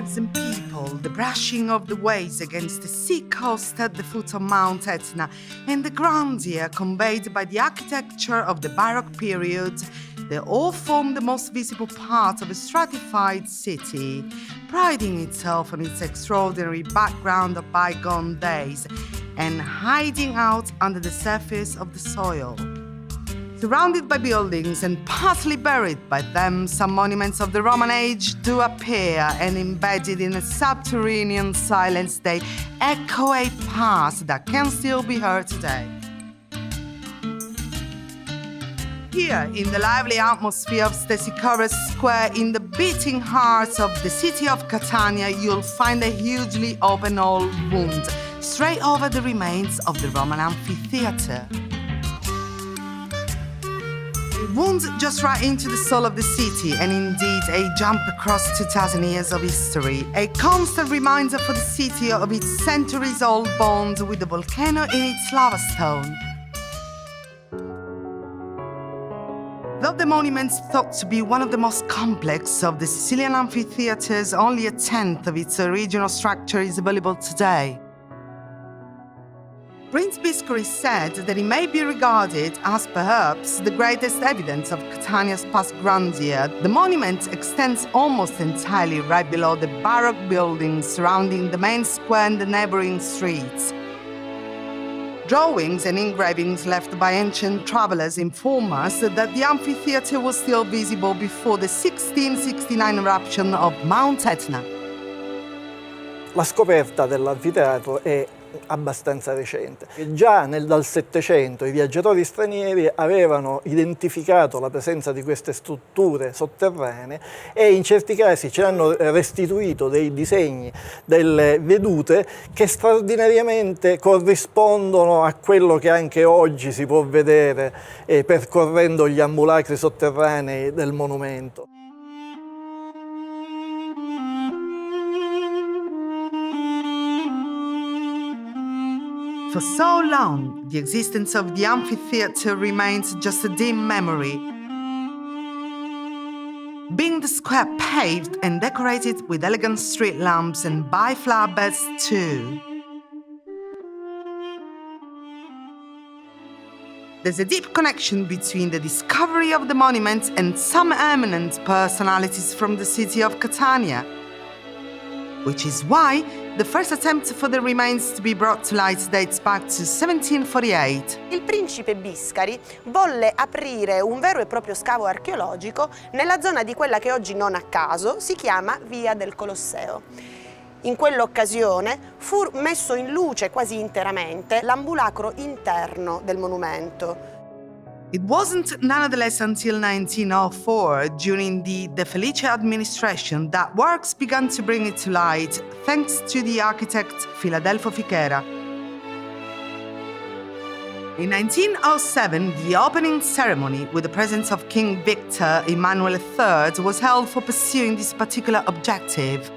crowds and people, the brushing of the waves against the sea coast at the foot of Mount Etna, and the grandeur conveyed by the architecture of the Baroque period, they all form the most visible part of a stratified city, priding itself on its extraordinary background of bygone days and hiding out under the surface of the soil. Surrounded by buildings and partly buried by them, some monuments of the Roman age do appear, and embedded in a subterranean silence they echo a past that can still be heard today. Here, in the lively atmosphere of Stesichorus Square, in the beating heart of the city of Catania, you'll find a hugely open old wound, straight over the remains of the Roman amphitheatre. A wound just right into the soul of the city, and indeed a jump across 2,000 years of history, a constant reminder for the city of its centuries-old bond with the volcano in its lava stone. Though the monument's thought to be one of the most complex of the Sicilian amphitheatres, only a tenth of its original structure is available today. Prince Biscari said that it may be regarded as perhaps the greatest evidence of Catania's past grandeur. The monument extends almost entirely right below the Baroque buildings surrounding the main square and the neighbouring streets. Drawings and engravings left by ancient travelers inform us that the amphitheatre was still visible before the 1669 eruption of Mount Etna. La scoperta dell'anfiteatro è abbastanza recente. Già dal Settecento i viaggiatori stranieri avevano identificato la presenza di queste strutture sotterranee e in certi casi ci hanno restituito dei disegni, delle vedute che straordinariamente corrispondono a quello che anche oggi si può vedere percorrendo gli ambulacri sotterranei del monumento. For so long, the existence of the amphitheatre remains just a dim memory, being the square paved and decorated with elegant street lamps and by flower beds too. There's a deep connection between the discovery of the monument and some eminent personalities from the city of Catania, which is why the first attempt for the remains to be brought to light dates back to 1748. Il principe Biscari volle aprire un vero e proprio scavo archeologico nella zona di quella che oggi, non a caso, si chiama Via del Colosseo. In quell'occasione fu messo in luce quasi interamente l'ambulacro interno del monumento. It wasn't nonetheless until 1904, during the De Felice administration, that works began to bring it to light, thanks to the architect Filadelfo Fichera. In 1907, the opening ceremony, with the presence of King Victor Emmanuel III, was held for pursuing this particular objective.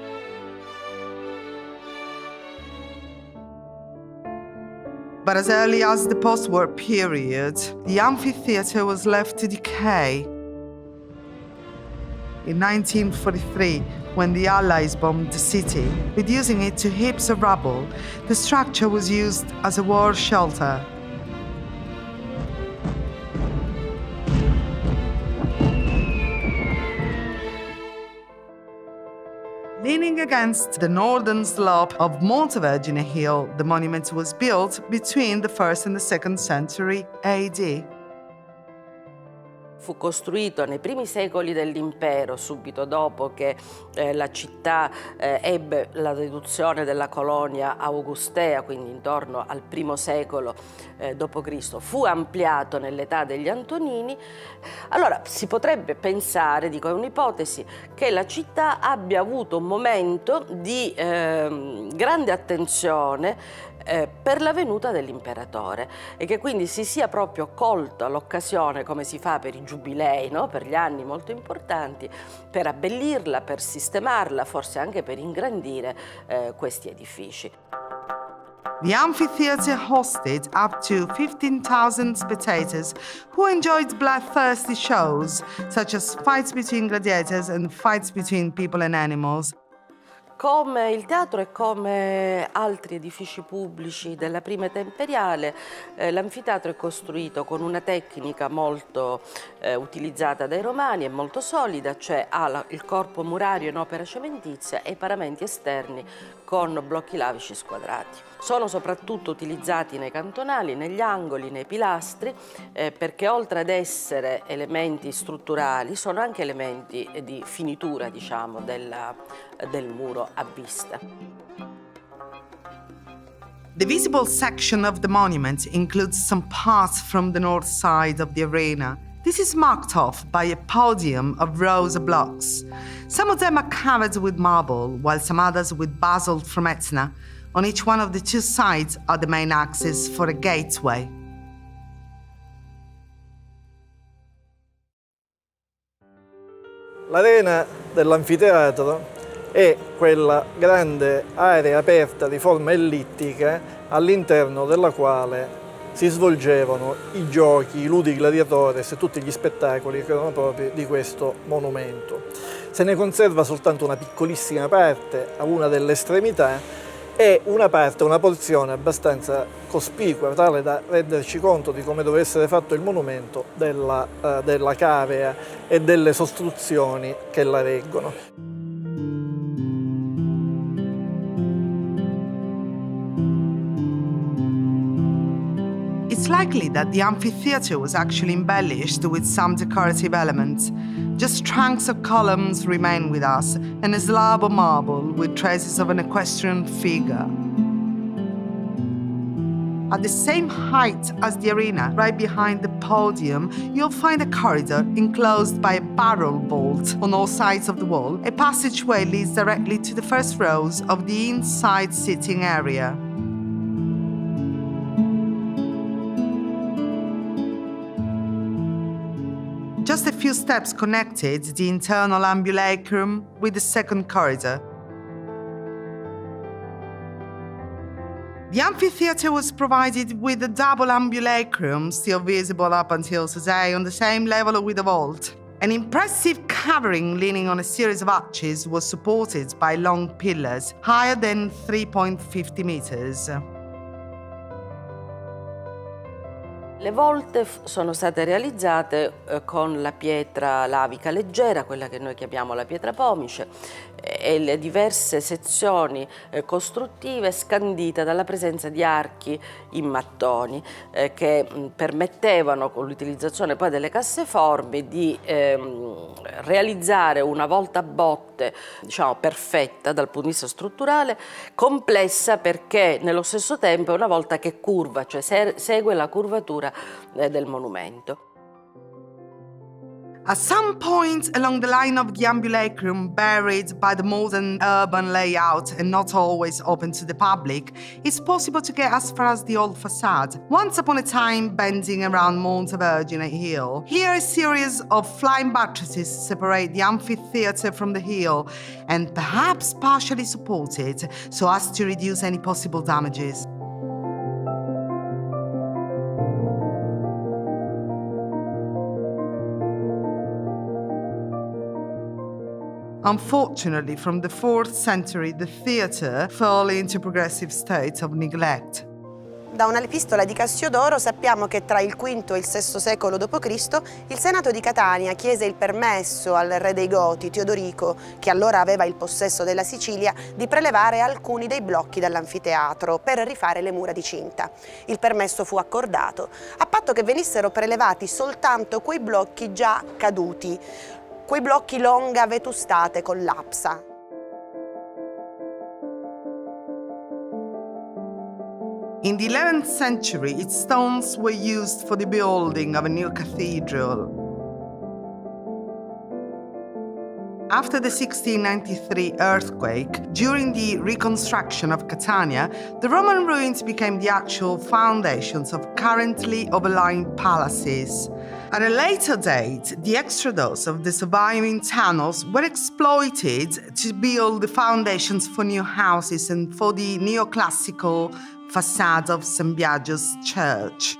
But as early as the post-war period, the amphitheatre was left to decay. In 1943, when the Allies bombed the city, reducing it to heaps of rubble, the structure was used as a war shelter. Leaning against the northern slope of Monte Vergine Hill, the monument was built between the 1st and the 2nd century AD. Fu costruito nei primi secoli dell'impero, subito dopo che la città ebbe la riduzione della colonia augustea, quindi intorno al I secolo d.C. Fu ampliato nell'età degli Antonini. Allora si potrebbe pensare, dico è un'ipotesi, che la città abbia avuto un momento di grande attenzione per la venuta dell'imperatore e che quindi si sia proprio colta l'occasione, come si fa per i giubilei, no? Per gli anni molto importanti, per abbellirla, per sistemarla, forse anche per ingrandire questi edifici. The amphitheatre hosted up to 15,000 spectators who enjoyed bloodthirsty shows, such as fights between gladiators and fights between people and animals. Come il teatro e come altri edifici pubblici della prima età imperiale, l'anfiteatro è costruito con una tecnica molto utilizzata dai romani e molto solida, cioè ha il corpo murario in opera cementizia e i paramenti esterni con blocchi lavici squadrati. Sono soprattutto utilizzati nei cantonali, negli angoli, nei pilastri, perché oltre ad essere elementi strutturali sono anche elementi di finitura, diciamo, del muro a vista. The visible section of the monument includes some parts from the north side of the arena. This is marked off by a podium of rows of blocks. Some of them are covered with marble, while some others with basalt from Etna. On each one of the two sides are the main axes for a gateway. L'arena dell'anfiteatro è quella grande area aperta di forma ellittica all'interno della quale si svolgevano i giochi, i ludi gladiatores e tutti gli spettacoli che erano propri di questo monumento. Se ne conserva soltanto una piccolissima parte a una delle estremità e una porzione abbastanza cospicua, tale da renderci conto di come deve essere fatto il monumento della cavea e delle sostruzioni che la reggono. It's likely that the amphitheatre was actually embellished with some decorative elements. Just trunks of columns remain with us, and a slab of marble with traces of an equestrian figure. At the same height as the arena, right behind the podium, you'll find a corridor enclosed by a barrel vault on all sides of the wall. A passageway leads directly to the first rows of the inside sitting area. Just a few steps connected the internal ambulacrum with the second corridor. The amphitheatre was provided with a double ambulacrum, still visible up until today, on the same level with the vault. An impressive covering leaning on a series of arches was supported by long pillars, higher than 3.50 meters. Le volte sono state realizzate con la pietra lavica leggera, quella che noi chiamiamo la pietra pomice, e le diverse sezioni costruttive scandite dalla presenza di archi in mattoni che permettevano, con l'utilizzazione poi delle casseformi, di realizzare una volta a botte, diciamo, perfetta dal punto di vista strutturale, complessa perché nello stesso tempo è una volta che curva, cioè segue la curvatura del monumento. At some point along the line of the ambulacrum, buried by the modern urban layout and not always open to the public, it's possible to get as far as the old facade, once upon a time bending around Monte Vergine hill. Here a series of flying buttresses separate the amphitheatre from the hill and perhaps partially support it so as to reduce any possible damages. Unfortunately, from the 4th century, the theatre fell into a progressive state of neglect. Da una epistola di Cassiodoro sappiamo che tra il V e il VI secolo d.C. il Senato di Catania chiese il permesso al re dei Goti, Teodorico, che allora aveva il possesso della Sicilia, di prelevare alcuni dei blocchi dall'anfiteatro per rifare le mura di cinta. Il permesso fu accordato, a patto che venissero prelevati soltanto quei blocchi già caduti, quei blocchi longa vetustate collapsa. In the 11th century, its stones were used for the building of a new cathedral. After the 1693 earthquake, during the reconstruction of Catania, the Roman ruins became the actual foundations of currently overlying palaces. At a later date, the extrados of the surviving tunnels were exploited to build the foundations for new houses and for the neoclassical facade of St. Biagio's Church.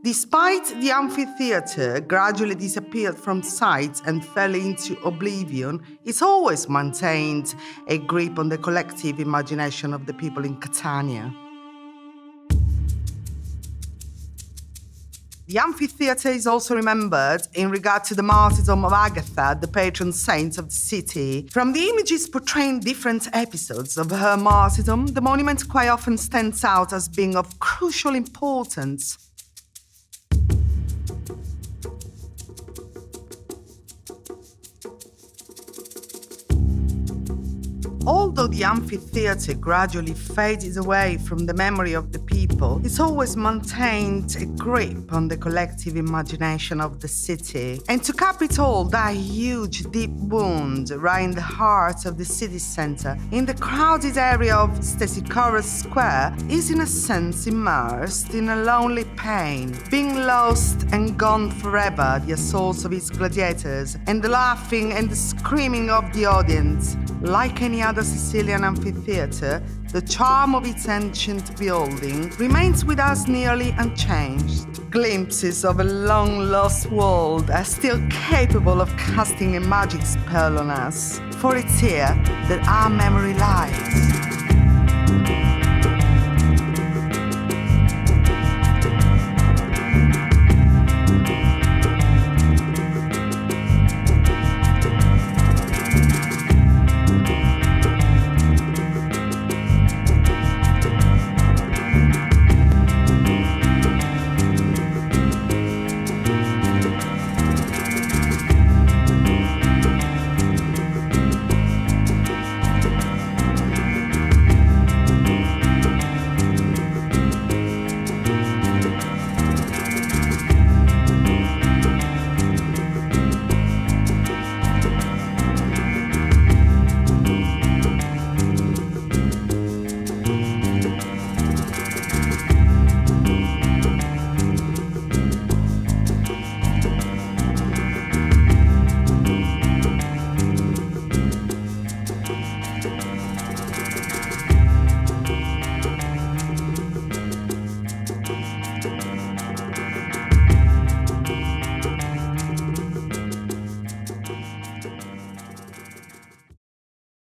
Despite the amphitheatre gradually disappeared from sight and fell into oblivion, it's always maintained a grip on the collective imagination of the people in Catania. The amphitheatre is also remembered in regard to the martyrdom of Agatha, the patron saint of the city. From the images portraying different episodes of her martyrdom, the monument quite often stands out as being of crucial importance. Although the amphitheatre gradually faded away from the memory of the people, it's always maintained a grip on the collective imagination of the city. And to cap it all, that huge deep wound right in the heart of the city centre, in the crowded area of Stesichorus Square, is in a sense immersed in a lonely pain, being lost and gone forever, the assaults of its gladiators, and the laughing and the screaming of the audience. Like any other Sicilian amphitheatre, the charm of its ancient building remains with us nearly unchanged. Glimpses of a long-lost world are still capable of casting a magic spell on us, for it's here that our memory lies.